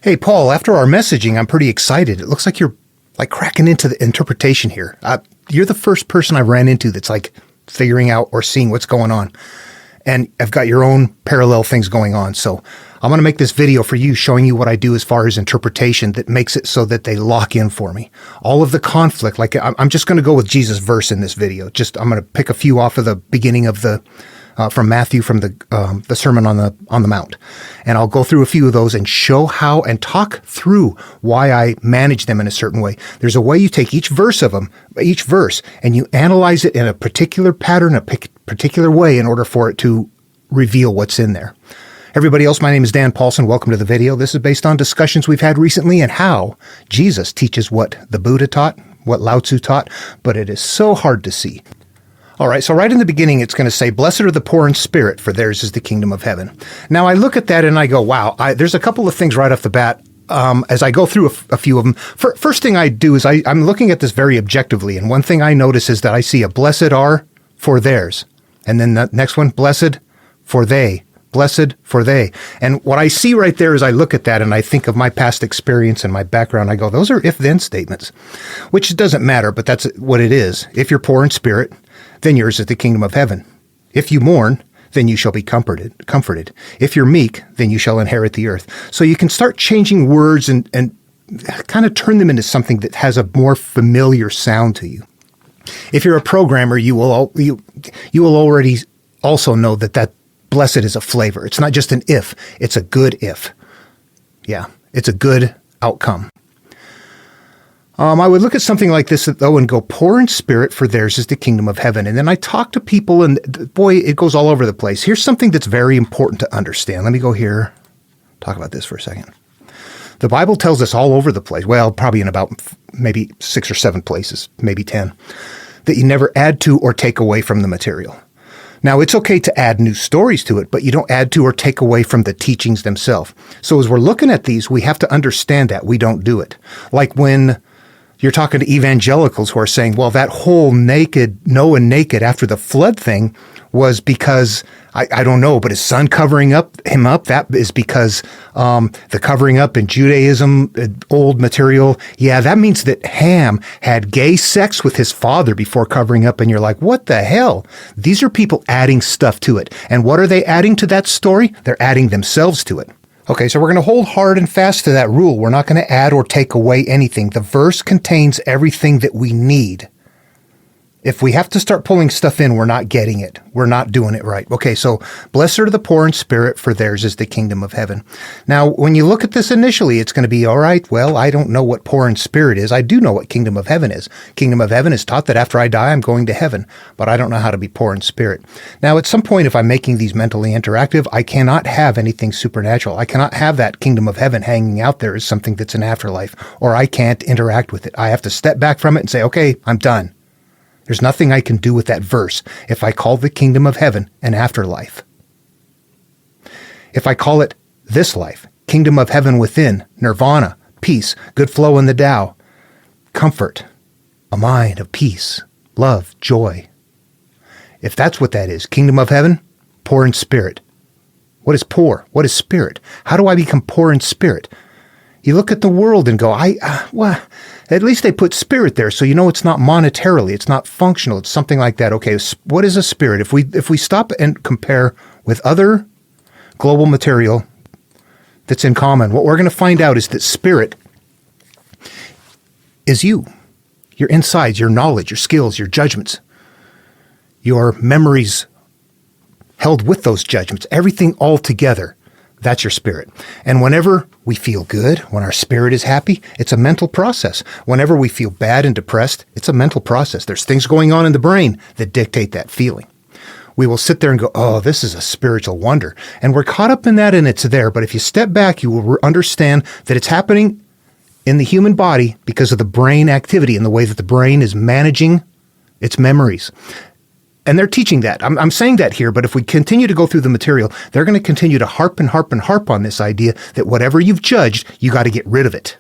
Hey, Paul, after our messaging, I'm pretty excited. It looks like you're like cracking into the interpretation here. You're the first person I ran into that's like figuring out or seeing what's going on. And I've got your own parallel things going on. So I'm going to make this video for you, showing you what I do as far as interpretation that makes it so that they lock in for me. All of the conflict, like I'm just going to go with Jesus' verse in this video. I'm going to pick a few off of the beginning of from Matthew, from the Sermon on the Mount. And I'll go through a few of those and show how and talk through why I manage them in a certain way. There's a way you take each verse, and you analyze it in a particular pattern, a particular way in order for it to reveal what's in there. Everybody else, my name is Dan Paulson. Welcome to the video. This is based on discussions we've had recently and how Jesus teaches what the Buddha taught, what Lao Tzu taught, but it is so hard to see. All right, so right in the beginning, it's going to say, "Blessed are the poor in spirit, for theirs is the kingdom of heaven." Now, I look at that and I go, wow, there's a couple of things right off the bat as I go through a few of them. First thing I do is I'm looking at this very objectively, and one thing I notice is that I see a blessed are for theirs. And then the next one, blessed for they. Blessed for they. And what I see right there is I look at that and I think of my past experience and my background. I go, those are if-then statements, which doesn't matter, but that's what it is. If you're poor in spirit, then yours is the kingdom of heaven. If you mourn, then you shall be comforted. If you're meek, then you shall inherit the earth. So you can start changing words and kind of turn them into something that has a more familiar sound to you. If you're a programmer, you will already also know that blessed is a flavor. It's not just an if, it's a good if. Yeah, it's a good outcome. I would look at something like this, though, and go, poor in spirit, for theirs is the kingdom of heaven. And then I talk to people, and boy, it goes all over the place. Here's something that's very important to understand. Let me go here, talk about this for a second. The Bible tells us all over the place, well, probably in about maybe 6 or 7 places, maybe 10, that you never add to or take away from the material. Now, it's okay to add new stories to it, but you don't add to or take away from the teachings themselves. So as we're looking at these, we have to understand that we don't do it. Like when you're talking to evangelicals who are saying, well, that whole Noah naked after the flood thing was because, I don't know, but his son covering him up, that is because the covering up in Judaism, old material, yeah, that means that Ham had gay sex with his father before covering up, and you're like, what the hell? These are people adding stuff to it. And what are they adding to that story? They're adding themselves to it. Okay, so we're going to hold hard and fast to that rule. We're not going to add or take away anything. The verse contains everything that we need. If we have to start pulling stuff in, we're not getting it. We're not doing it right. Okay, so blessed are the poor in spirit, for theirs is the kingdom of heaven. Now, when you look at this initially, it's going to be, all right, well, I don't know what poor in spirit is. I do know what kingdom of heaven is. Kingdom of heaven is taught that after I die, I'm going to heaven, but I don't know how to be poor in spirit. Now, at some point, if I'm making these mentally interactive, I cannot have anything supernatural. I cannot have that kingdom of heaven hanging out there as something that's an afterlife, or I can't interact with it. I have to step back from it and say, okay, I'm done. There's nothing I can do with that verse if I call the kingdom of heaven an afterlife. If I call it this life, kingdom of heaven within, nirvana, peace, good flow in the Tao, comfort, a mind of peace, love, joy. If that's what that is, kingdom of heaven, poor in spirit. What is poor? What is spirit? How do I become poor in spirit? You look at the world and go, well, at least they put spirit there, so you know it's not monetarily, it's not functional, it's something like that. Okay, what is a spirit? If we stop and compare with other global material that's in common, what we're going to find out is that spirit is you, your insides, your knowledge, your skills, your judgments, your memories held with those judgments, everything all together. That's your spirit. And whenever we feel good, when our spirit is happy, it's a mental process. Whenever we feel bad and depressed, it's a mental process. There's things going on in the brain that dictate that feeling. We will sit there and go, oh, this is a spiritual wonder. And we're caught up in that and it's there. But if you step back, you will understand that it's happening in the human body because of the brain activity and the way that the brain is managing its memories. And they're teaching that. I'm saying that here, but if we continue to go through the material, they're going to continue to harp and harp and harp on this idea that whatever you've judged, you got to get rid of it.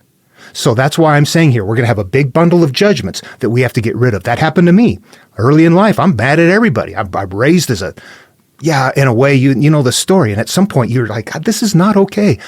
So that's why I'm saying here, we're going to have a big bundle of judgments that we have to get rid of. That happened to me early in life. I'm bad at everybody. I'm raised as in a way, you know the story. And at some point you're like, this is not okay.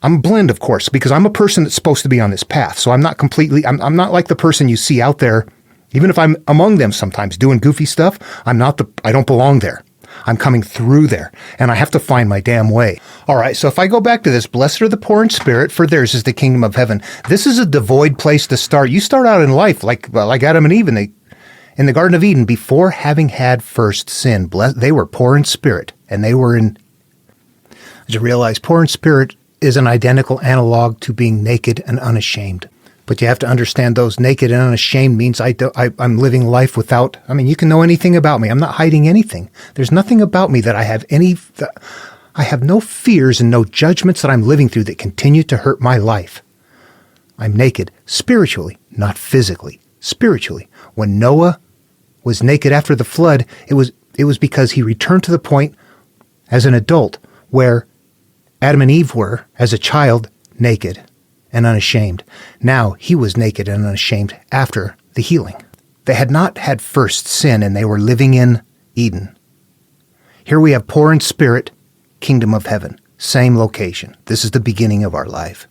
I'm I'm a blend, of course, because I'm a person that's supposed to be on this path. So I'm not completely, I'm not like the person you see out there. Even if I'm among them sometimes doing goofy stuff, I don't belong there. I'm coming through there, and I have to find my damn way. All right, so if I go back to this, blessed are the poor in spirit, for theirs is the kingdom of heaven. This is a devoid place to start. You start out in life like Adam and Eve in the Garden of Eden before having had first sin. They were poor in spirit, and they were in, as you realize, poor in spirit is an identical analog to being naked and unashamed. But you have to understand those naked and unashamed means I'm living life without, you can know anything about me. I'm not hiding anything. There's nothing about me that I have no fears and no judgments that I'm living through that continue to hurt my life. I'm naked spiritually, not physically, spiritually. When Noah was naked after the flood, it was because he returned to the point as an adult where Adam and Eve were, as a child, naked and unashamed. Now he was naked and unashamed after the healing. They had not had first sin, and they were living in Eden. Here we have poor in spirit, kingdom of heaven, same location. This is the beginning of our life.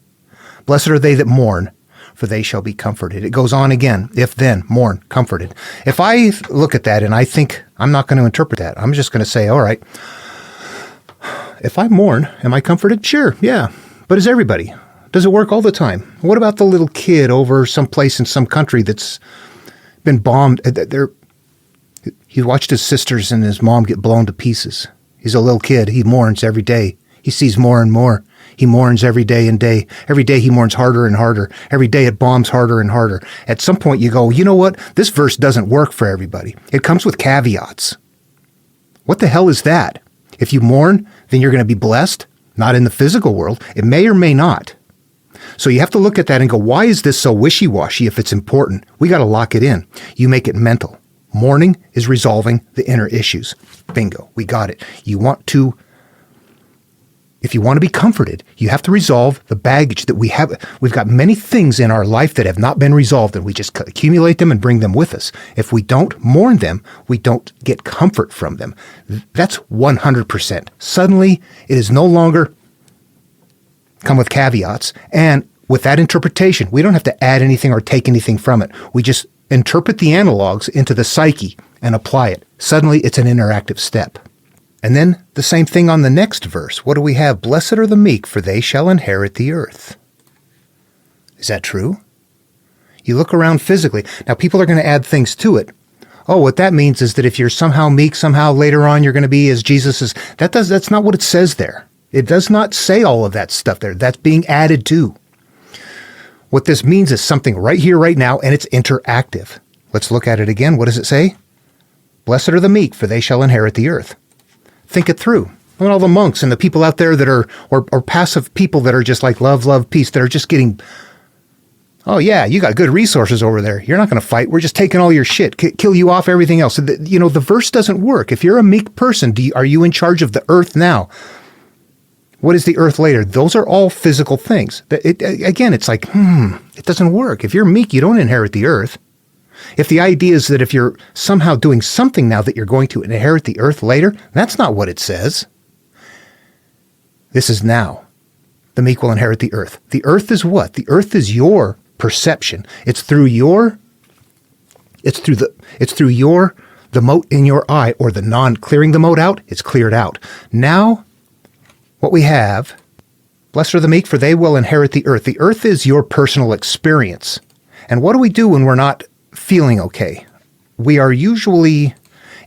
Blessed are they that mourn, for they shall be comforted. It goes on again, if then, mourn, comforted. If I look at that and I think I'm not going to interpret that, I'm just going to say, all right, if I mourn, am I comforted? Sure, yeah. But is everybody? Does it work all the time? What about the little kid over someplace in some country that's been bombed? He watched his sisters and his mom get blown to pieces. He's a little kid. He mourns every day. He sees more and more. He mourns every day and day. Every day he mourns harder and harder. Every day it bombs harder and harder. At some point you go, you know what? This verse doesn't work for everybody. It comes with caveats. What the hell is that? If you mourn, then you're going to be blessed? Not in the physical world. It may or may not. So you have to look at that and go, why is this so wishy-washy if it's important? We got to lock it in. You make it mental. Mourning is resolving the inner issues. Bingo. We got it. If you want to be comforted, you have to resolve the baggage that we have. We've got many things in our life that have not been resolved, and we just accumulate them and bring them with us. If we don't mourn them, we don't get comfort from them. That's 100%. Suddenly, it is no longer come with caveats. And with that interpretation, we don't have to add anything or take anything from it. We just interpret the analogs into the psyche and apply it. Suddenly, it's an interactive step. And then the same thing on the next verse. What do we have? Blessed are the meek, for they shall inherit the earth. Is that true? You look around physically. Now, people are going to add things to it. Oh, what that means is that if you're somehow meek, somehow later on you're going to be as Jesus is. That's not what it says there. It does not say all of that stuff there. That's being added to. What this means is something right here, right now, and it's interactive. Let's look at it again. What does it say? Blessed are the meek, for they shall inherit the earth. Think it through. And all the monks and the people out there that are, or passive people that are just like love, peace, that are just getting, oh yeah, you got good resources over there. You're not going to fight. We're just taking all your shit, kill you off, everything else. So the verse doesn't work. If you're a meek person, are you in charge of the earth now? What is the earth later? Those are all physical things. Again, it's like, it doesn't work. If you're meek, you don't inherit the earth. If the idea is that if you're somehow doing something now that you're going to inherit the earth later, that's not what it says. This is now. The meek will inherit the earth. The earth is what? The earth is your perception. It's through the mote in your eye, or clearing the mote out, it's cleared out. Now, what we have, blessed are the meek, for they will inherit the earth. The earth is your personal experience. And what do we do when we're not feeling okay? We are usually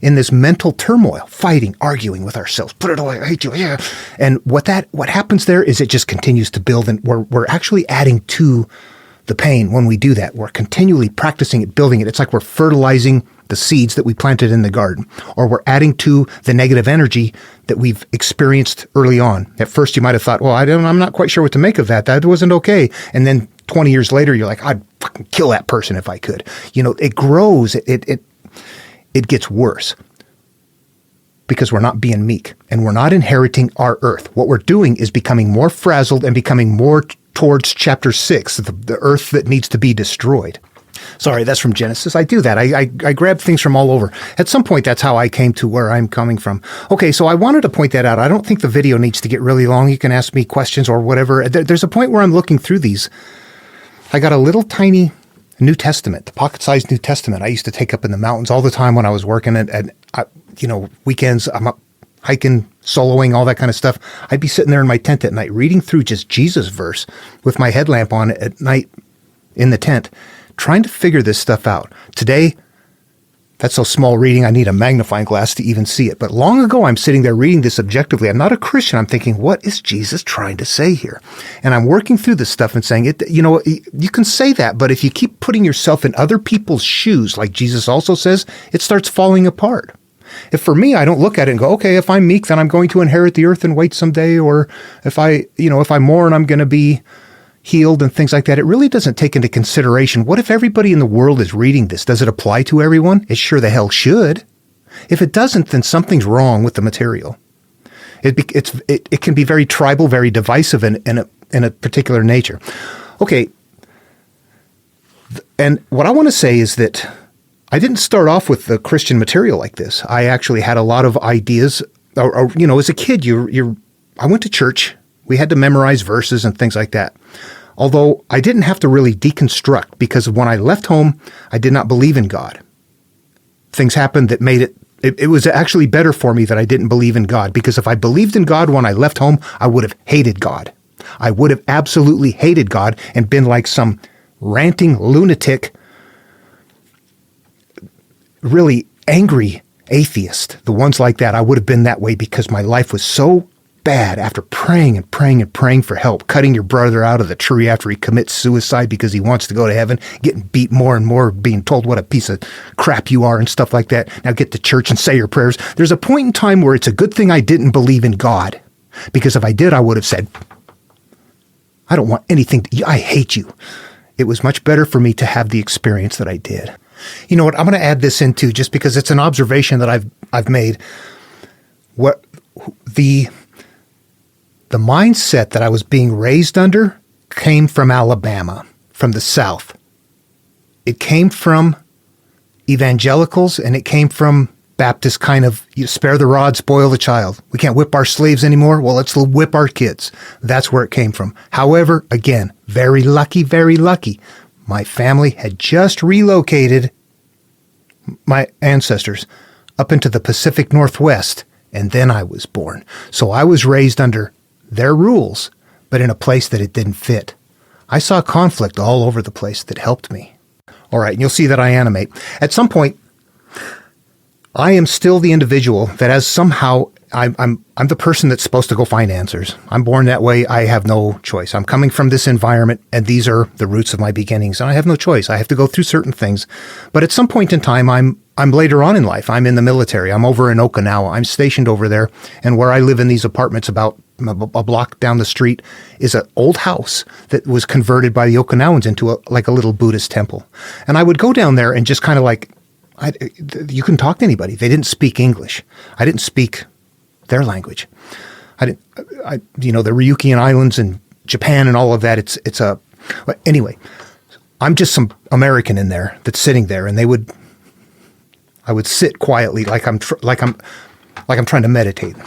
in this mental turmoil, fighting, arguing with ourselves. Put it away, I hate you, yeah. And what happens there is it just continues to build, and we're actually adding to the pain when we do that. We're continually practicing it, building it. It's like we're fertilizing the seeds that we planted in the garden, or we're adding to the negative energy that we've experienced early on. At first, you might have thought, well, I'm not quite sure what to make of that. That wasn't okay. And then 20 years later, you're like, I'd fucking kill that person if I could. It grows. It gets worse because we're not being meek, and we're not inheriting our earth. What we're doing is becoming more frazzled and becoming more towards chapter 6, the earth that needs to be destroyed. Sorry, that's from Genesis. I do that. I grab things from all over. At some point, that's how I came to where I'm coming from. Okay, so I wanted to point that out. I don't think the video needs to get really long. You can ask me questions or whatever. There's a point where I'm looking through these. I got a little tiny New Testament, the pocket-sized New Testament I used to take up in the mountains all the time when I was working at weekends. I'm up hiking, soloing, all that kind of stuff. I'd be sitting there in my tent at night reading through just Jesus verse with my headlamp on at night in the tent, trying to figure this stuff out. Today, that's so small reading, I need a magnifying glass to even see it. But long ago, I'm sitting there reading this objectively. I'm not a Christian. I'm thinking, what is Jesus trying to say here? And I'm working through this stuff and saying, you can say that, but if you keep putting yourself in other people's shoes, like Jesus also says, it starts falling apart. If for me, I don't look at it and go, okay, if I'm meek, then I'm going to inherit the earth and wait someday. Or if I mourn, I'm going to be healed and things like that. It really doesn't take into consideration, what if everybody in the world is reading this? Does it apply to everyone? It sure the hell should. If it doesn't, then something's wrong with the material. It can be very tribal, very divisive in a particular nature. Okay. And what I want to say is that I didn't start off with the Christian material like this. I actually had a lot of ideas. As a kid, I went to church. We had to memorize verses and things like that. Although I didn't have to really deconstruct, because when I left home, I did not believe in God. Things happened that made it was actually better for me that I didn't believe in God, because if I believed in God when I left home, I would have hated God. I would have absolutely hated God and been like some ranting lunatic, really angry atheist. The ones like that, I would have been that way because my life was so bad after praying and praying and praying for help, cutting your brother out of the tree after he commits suicide because he wants to go to heaven, getting beat more and more, being told what a piece of crap you are and stuff like that. Now get to church and say your prayers. There's a point in time where it's a good thing I didn't believe in God, because if I did, I would have said, I don't want anything. I hate you. It was much better for me to have the experience that I did. You know what? I'm going to add this into, just because it's an observation that I've made. What the mindset that I was being raised under came from Alabama, from the South. It came from evangelicals, and it came from Baptist kind of, you spare the rod, spoil the child. We can't whip our slaves anymore. Well, let's whip our kids. That's where it came from. However, again, very lucky, very lucky. My family had just relocated, my ancestors, up into the Pacific Northwest, and then I was born. So I was raised under their rules, but in a place that it didn't fit. I saw conflict all over the place that helped me. All right, and you'll see that I animate. At some point, I am still the individual that has somehow, I'm the person that's supposed to go find answers. I'm born that way. I have no choice. I'm coming from this environment, and these are the roots of my beginnings, and I have no choice. I have to go through certain things. But at some point in time, I'm later on in life. I'm in the military. I'm over in Okinawa. I'm stationed over there, and where I live in these apartments about a block down the street is an old house that was converted by the Okinawans into a little Buddhist temple. And I would go down there and just kind of you couldn't talk to anybody. They didn't speak English. I didn't speak their language. The Ryukyuan Islands and Japan and all of that. Anyway, I'm just some American in there that's sitting there, and I would sit quietly like I'm trying to meditate,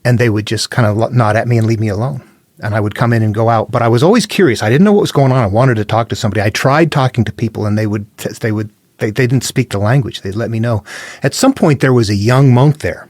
and they would just kind of nod at me and leave me alone. And I would come in and go out, but I was always curious. I didn't know what was going on. I wanted to talk to somebody. I tried talking to people, and they didn't speak the language. They'd let me know. At some point, there was a young monk there.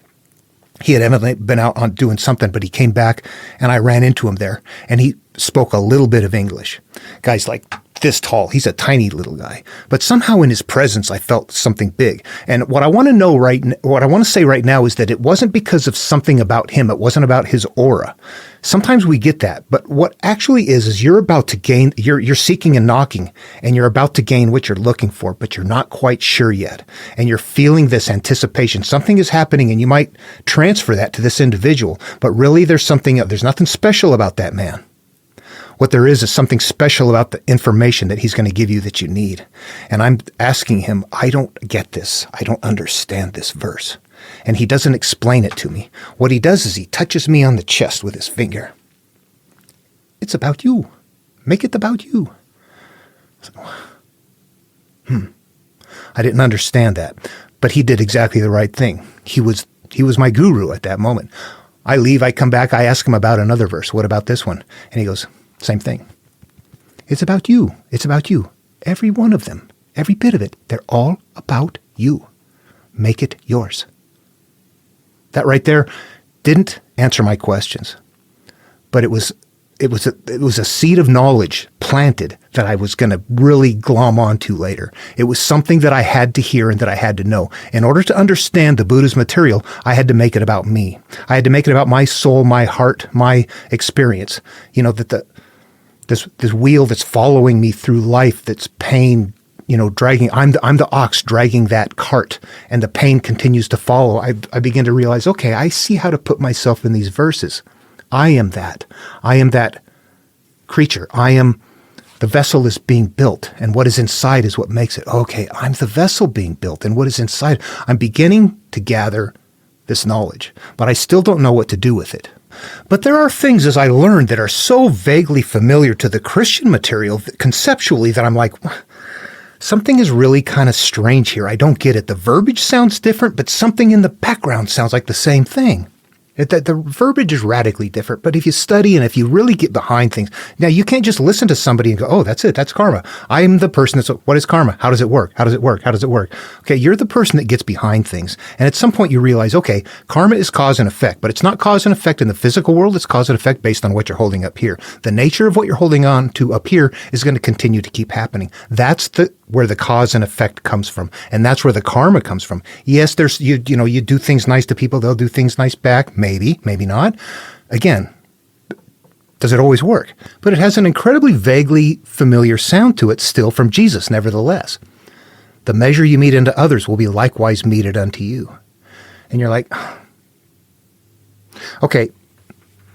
He had evidently been out on doing something, but he came back, and I ran into him there, and he spoke a little bit of English. Guy's like this tall. He's a tiny little guy. But somehow in his presence, I felt something big. And what I want to say right now is that it wasn't because of something about him. It wasn't about his aura. Sometimes we get that. But what actually is you're about to gain, you're seeking and knocking, and you're about to gain what you're looking for, but you're not quite sure yet. And you're feeling this anticipation. Something is happening, and you might transfer that to this individual. But really, there's nothing special about that man. What there is something special about the information that he's going to give you that you need. And I'm asking him, I don't get this. I don't understand this verse. And he doesn't explain it to me. What he does is he touches me on the chest with his finger. It's about you. Make it about you. I didn't understand that, but he did exactly the right thing. He was my guru at that moment. I leave, I come back, I ask him about another verse. What about this one? And he goes, same thing. It's about you. It's about you. Every one of them, every bit of it, they're all about you. Make it yours. That right there didn't answer my questions, but it was a seed of knowledge planted that I was going to really glom onto later. It was something that I had to hear and that I had to know. In order to understand the Buddha's material, I had to make it about me. I had to make it about my soul, my heart, my experience. That this wheel that's following me through life, that's pain, dragging. I'm the ox dragging that cart, and the pain continues to follow. I begin to realize, okay, I see how to put myself in these verses. I am that. I am that creature. The vessel is being built, and what is inside is what makes it. Okay, I'm the vessel being built, and what is inside. I'm beginning to gather this knowledge, but I still don't know what to do with it. But there are things, as I learned, that are so vaguely familiar to the Christian material conceptually that I'm like, something is really kind of strange here. I don't get it. The verbiage sounds different, but something in the background sounds like the same thing. The verbiage is radically different, but if you study and if you really get behind things, now you can't just listen to somebody and go, oh, that's it, that's karma. I'm the person that's, what is karma? How does it work? How does it work? How does it work? Okay, you're the person that gets behind things. And at some point you realize, okay, karma is cause and effect, but it's not cause and effect in the physical world, it's cause and effect based on what you're holding up here. The nature of what you're holding on to up here is going to continue to keep happening. That's where the cause and effect comes from. And that's where the karma comes from. Yes, there's, you do things nice to people, they'll do things nice back. Maybe, maybe not. Again, does it always work? But it has an incredibly vaguely familiar sound to it still from Jesus, nevertheless. The measure you mete into others will be likewise meted unto you. And you're like, okay,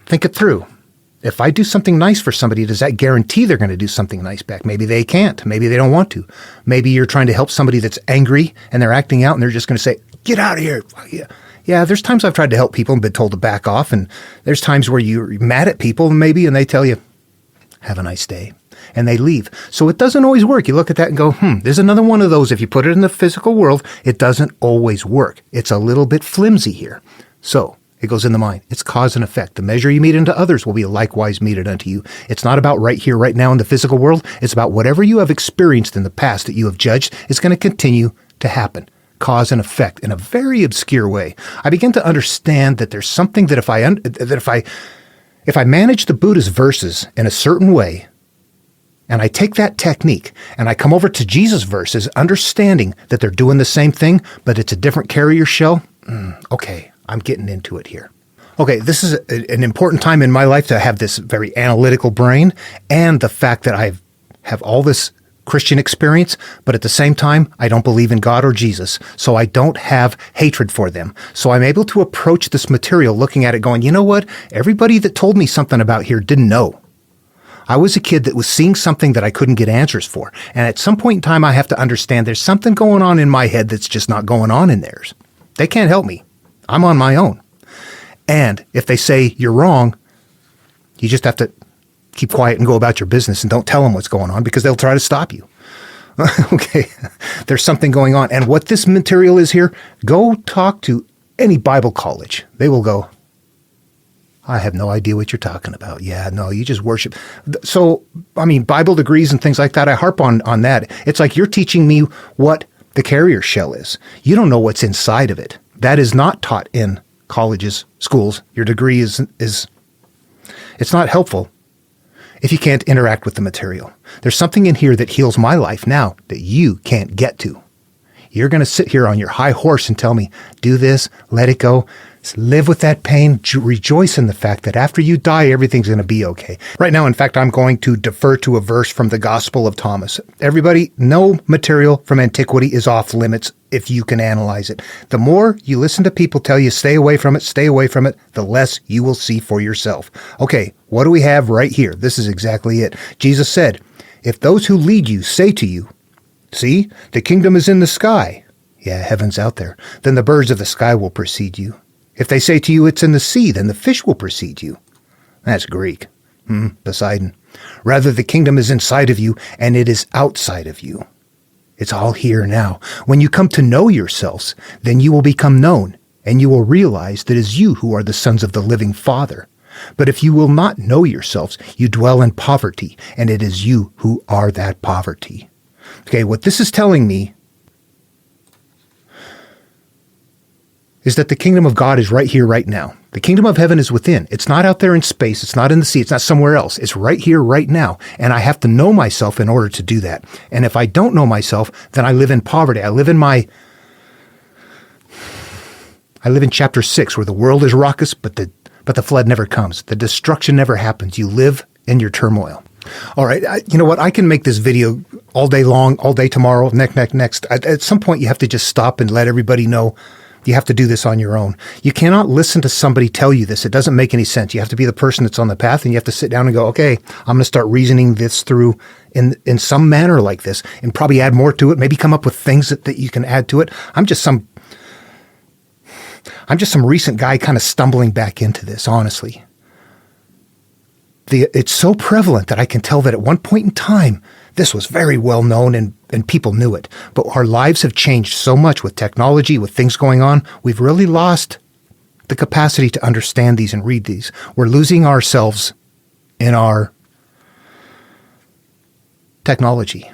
think it through. If I do something nice for somebody, does that guarantee they're going to do something nice back? Maybe they can't. Maybe they don't want to. Maybe you're trying to help somebody that's angry and they're acting out and they're just going to say, get out of here. Yeah, there's times I've tried to help people and been told to back off. And there's times where you're mad at people maybe and they tell you, have a nice day. And they leave. So it doesn't always work. You look at that and go, there's another one of those. If you put it in the physical world, it doesn't always work. It's a little bit flimsy here. So it goes in the mind. It's cause and effect. The measure you mete into others will be likewise meted unto you. It's not about right here, right now in the physical world. It's about whatever you have experienced in the past that you have judged is going to continue to happen. Cause and effect in a very obscure way. I begin to understand that there's something that if I manage the Buddha's verses in a certain way, and I take that technique and I come over to Jesus' verses, understanding that they're doing the same thing, but it's a different carrier shell, okay, I'm getting into it here. Okay, this is an important time in my life to have this very analytical brain and the fact that I have all this Christian experience, but at the same time, I don't believe in God or Jesus, so I don't have hatred for them. So I'm able to approach this material looking at it going, you know what? Everybody that told me something about here didn't know. I was a kid that was seeing something that I couldn't get answers for. And at some point in time, I have to understand there's something going on in my head that's just not going on in theirs. They can't help me. I'm on my own. And if they say you're wrong, you just have to keep quiet and go about your business and don't tell them what's going on because they'll try to stop you. Okay, there's something going on. And what this material is here, go talk to any Bible college. They will go, I have no idea what you're talking about. Yeah, no, you just worship. So, I mean, Bible degrees and things like that, I harp on that. It's like you're teaching me what the carrier shell is. You don't know what's inside of it. That is not taught in colleges, schools. Your degree is it's not helpful if you can't interact with the material. There's something in here that heals my life now that you can't get to. You're going to sit here on your high horse and tell me, do this, let it go, live with that pain, rejoice in the fact that after you die, everything's going to be okay. Right now, in fact, I'm going to defer to a verse from the Gospel of Thomas. Everybody, no material from antiquity is off limits if you can analyze it. The more you listen to people tell you, stay away from it, the less you will see for yourself. Okay, what do we have right here? This is exactly it. Jesus said, if those who lead you say to you, see, the kingdom is in the sky. Yeah, heaven's out there. Then the birds of the sky will precede you. If they say to you, it's in the sea, then the fish will precede you. That's Greek. Poseidon. Rather, the kingdom is inside of you, and it is outside of you. It's all here now. When you come to know yourselves, then you will become known, and you will realize that it is you who are the sons of the living Father. But if you will not know yourselves, you dwell in poverty, and it is you who are that poverty. Okay, what this is telling me is that the kingdom of God is right here, right now. The kingdom of heaven is within. It's not out there in space. It's not in the sea. It's not somewhere else. It's right here, right now. And I have to know myself in order to do that. And if I don't know myself, then I live in poverty. I live in chapter 6, where the world is raucous, but the flood never comes. The destruction never happens. You live in your turmoil. All right, you know what? I can make this video all day long, all day tomorrow, next. At some point, you have to just stop and let everybody know you have to do this on your own. You cannot listen to somebody tell you this. It doesn't make any sense. You have to be the person that's on the path, and you have to sit down and go, okay, I'm going to start reasoning this through in some manner like this, and probably add more to it, maybe come up with things that you can add to it. I'm just some recent guy kind of stumbling back into this, honestly. It's so prevalent that I can tell that at one point in time, this was very well known and people knew it. But our lives have changed so much with technology, with things going on. We've really lost the capacity to understand these and read these. We're losing ourselves in our technology.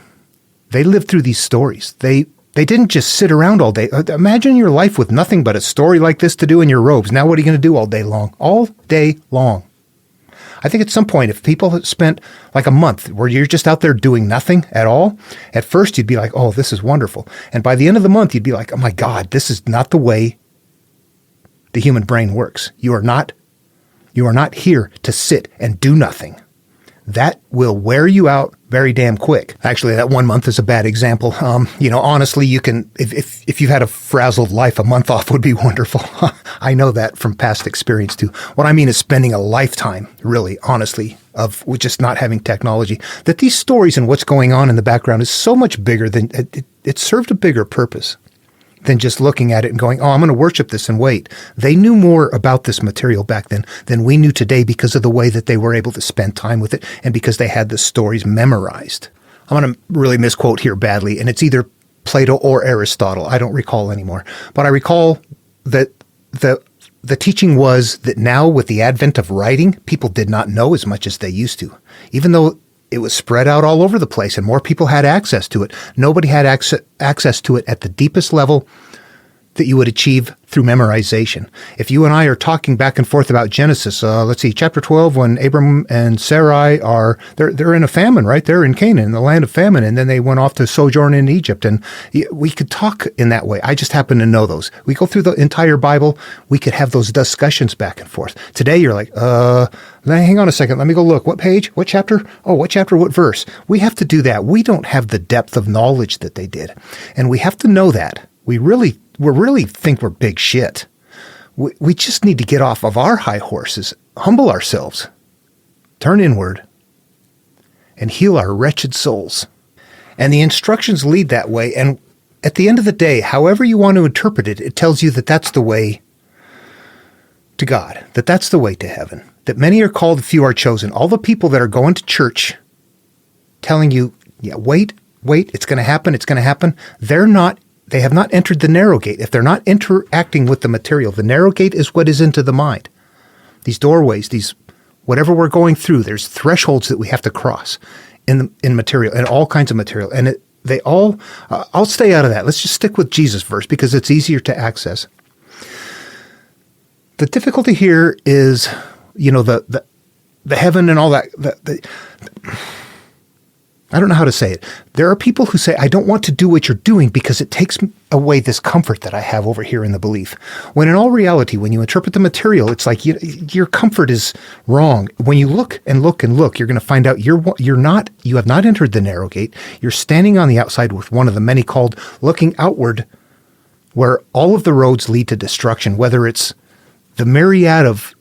They lived through these stories. They didn't just sit around all day. Imagine your life with nothing but a story like this to do in your robes. Now what are you going to do all day long? All day long. I think at some point, if people had spent like a month where you're just out there doing nothing at all, at first you'd be like, oh, this is wonderful. And by the end of the month, you'd be like, oh my God, this is not the way the human brain works. You are not here to sit and do nothing. That will wear you out very damn quick. Actually, that 1 month is a bad example. Honestly, you can, if you've had a frazzled life, a month off would be wonderful. I know that from past experience too. What I mean is spending a lifetime, really, honestly, with just not having technology. That these stories and what's going on in the background is so much bigger than, it served a bigger purpose than just looking at it and going, oh, I'm going to worship this and wait. They knew more about this material back then than we knew today because of the way that they were able to spend time with it and because they had the stories memorized. I'm going to really misquote here badly, and it's either Plato or Aristotle. I don't recall anymore. But I recall that the teaching was that now with the advent of writing, people did not know as much as they used to. Even though it was spread out all over the place and more people had access to it, nobody had access to it at the deepest level that you would achieve through memorization. If you and I are talking back and forth about Genesis, let's see, chapter 12, when Abram and Sarai they're in a famine, right? They're in Canaan, in the land of famine, and then they went off to sojourn in Egypt. And we could talk in that way. I just happen to know those. We go through the entire Bible. We could have those discussions back and forth. Today, you're like, hang on a second. Let me go look. What page? What chapter? Oh, what chapter? What verse? We have to do that. We don't have the depth of knowledge that they did. And we have to know that. We really think we're big shit. We just need to get off of our high horses, humble ourselves, turn inward, and heal our wretched souls. And the instructions lead that way. And at the end of the day, however you want to interpret it, it tells you that that's the way to God, that that's the way to heaven, that many are called, few are chosen. All the people that are going to church telling you, yeah, wait, it's going to happen. They have not entered the narrow gate. If they're not interacting with the material, the narrow gate is what is into the mind. These doorways, whatever we're going through, there's thresholds that we have to cross in material, and all kinds of material. And I'll stay out of that. Let's just stick with Jesus verse because it's easier to access. The difficulty here is, the heaven and all that. I don't know how to say it. There are people who say, I don't want to do what you're doing because it takes away this comfort that I have over here in the belief. When in all reality, when you interpret the material, it's like your comfort is wrong. When you look and look and look, you're going to find out you have not entered the narrow gate. You're standing on the outside with one of the many called looking outward, where all of the roads lead to destruction, whether it's the myriad of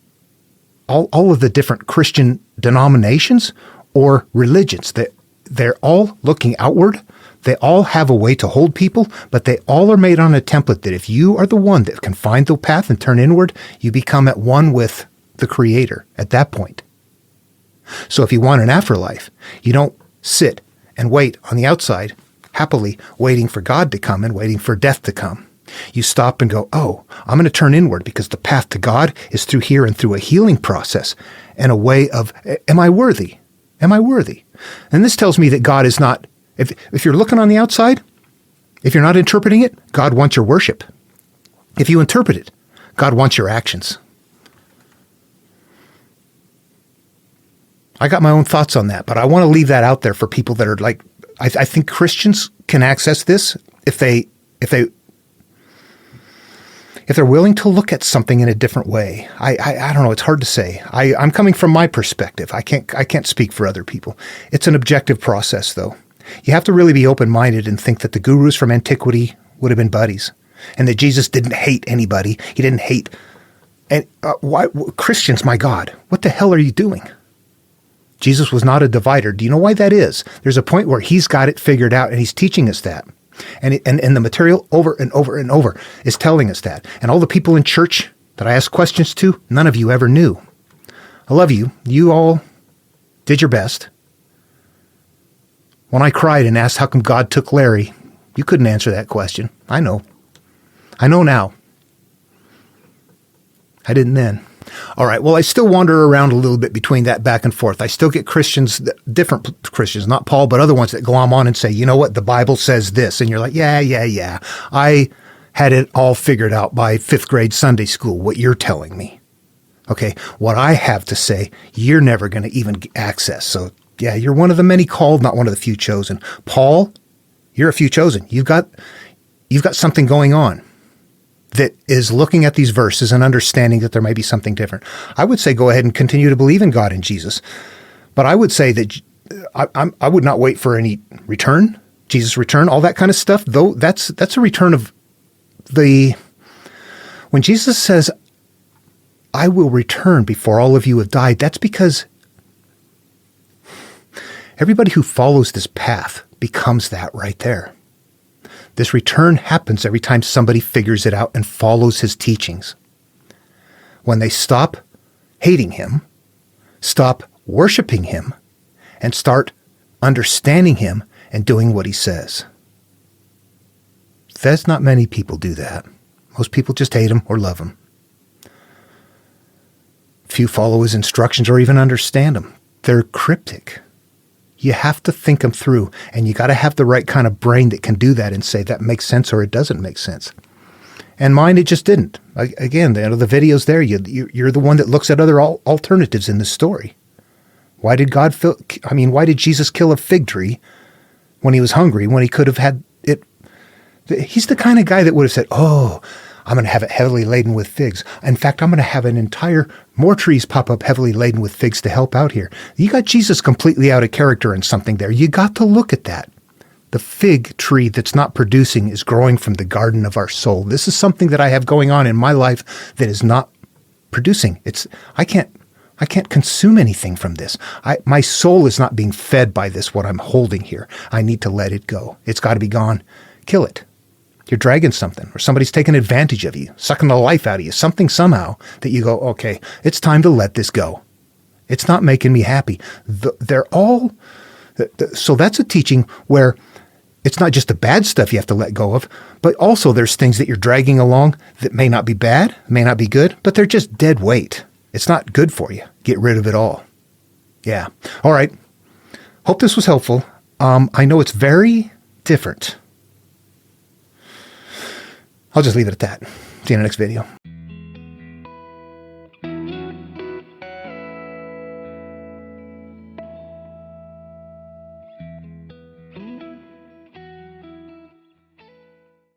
all of the different Christian denominations or religions that they're all looking outward. They all have a way to hold people, but they all are made on a template that if you are the one that can find the path and turn inward, you become at one with the Creator at that point. So if you want an afterlife, you don't sit and wait on the outside happily waiting for God to come and waiting for death to come. You stop and go, oh, I'm going to turn inward because the path to God is through here and through a healing process and a way of, am I worthy? Am I worthy? And this tells me that God is not, if you're looking on the outside, if you're not interpreting it, God wants your worship. If you interpret it, God wants your actions. I got my own thoughts on that, but I want to leave that out there for people that are like, I think Christians can access this if they're willing to look at something in a different way. I don't know. It's hard to say. I'm coming from my perspective. I can't speak for other people. It's an objective process, though. You have to really be open-minded and think that the gurus from antiquity would have been buddies, and that Jesus didn't hate anybody. He didn't hate. And why Christians? My God, what the hell are you doing? Jesus was not a divider. Do you know why that is? There's a point where he's got it figured out, and he's teaching us that. And the material over and over and over is telling us that. And all the people in church that I asked questions to, none of you ever knew. I love you. You all did your best. When I cried and asked how come God took Larry, you couldn't answer that question. I know. I know now. I didn't then. All right. Well, I still wander around a little bit between that back and forth. I still get Christians, different Christians, not Paul, but other ones that glom on and say, you know what, the Bible says this. And you're like, yeah. I had it all figured out by 5th grade Sunday school, what you're telling me. Okay. What I have to say, you're never going to even access. So yeah, you're one of the many called, not one of the few chosen. Paul, you're a few chosen. You've got something going on that is looking at these verses and understanding that there may be something different. I would say go ahead and continue to believe in God and Jesus. But I would say that I would not wait for any return, Jesus' return, all that kind of stuff, though that's a return of when Jesus says, I will return before all of you have died, that's because everybody who follows this path becomes that right there. This return happens every time somebody figures it out and follows his teachings. When they stop hating him, stop worshiping him, and start understanding him and doing what he says. There's not many people do that. Most people just hate him or love him. Few follow his instructions or even understand them. They're cryptic. You have to think them through, and you got to have the right kind of brain that can do that and say that makes sense or it doesn't make sense. And mine, it just didn't. Again, the video's there. You're the one that looks at other alternatives in the story. Why did Jesus kill a fig tree when he was hungry, when he could have had it? He's the kind of guy that would have said, oh, I'm going to have it heavily laden with figs. In fact, I'm going to have more trees pop up heavily laden with figs to help out here. You got Jesus completely out of character in something there. You got to look at that. The fig tree that's not producing is growing from the garden of our soul. This is something that I have going on in my life that is not producing. I can't consume anything from this. My soul is not being fed by this, what I'm holding here. I need to let it go. It's got to be gone. Kill it. You're dragging something, or somebody's taking advantage of you, sucking the life out of you, something somehow that you go, okay, it's time to let this go. It's not making me happy. So that's a teaching where it's not just the bad stuff you have to let go of, but also there's things that you're dragging along that may not be bad, may not be good, but they're just dead weight. It's not good for you. Get rid of it all. Yeah. All right. Hope this was helpful. I know it's very different. I'll just leave it at that. See you in the next video.